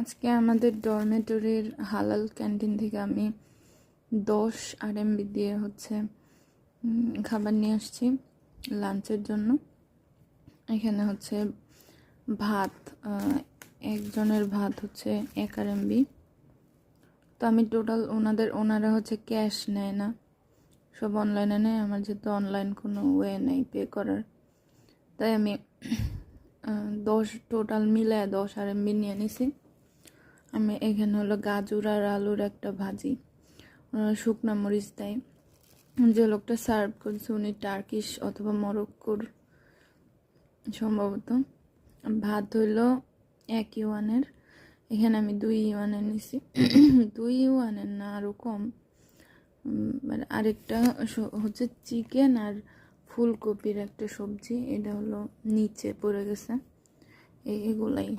আজকে আমাদের ডরমেটরির হালাল ক্যান্টিন থেকে আমি 10 RMB দিয়ে খাবার নিয়ে আসছি লাঞ্চের জন্য। এখানে ভাত, একজনের ভাত 1 RMB। তো আমি টোটাল ওনারা ক্যাশ নেয় না, সব অনলাইনে নেয়। আমার যেহেতু অনলাইন কোনো ওয়ে নেই পে করার, তাই আমি 10 টোটাল মিলে 10 RMB নিয়ে নিছি। আমি এখানে গাজর আর আলুর একটা ভাজি, শুকনা মরিচ দেয়। যে লোকটা সার্ভ করছে উনি টার্কিশ অথবা মরক্কোর সম্ভবত। ভাত হইল 1 ইউয়ানের, এখানে আমি 2 ইউয়ানের নিছি। 2 ইউয়ানের না, আরও কম। আরেকটা চিকেন আর ফুলকপির একটা সবজি, এটা নিচে পড়ে গেছে। এগুলাই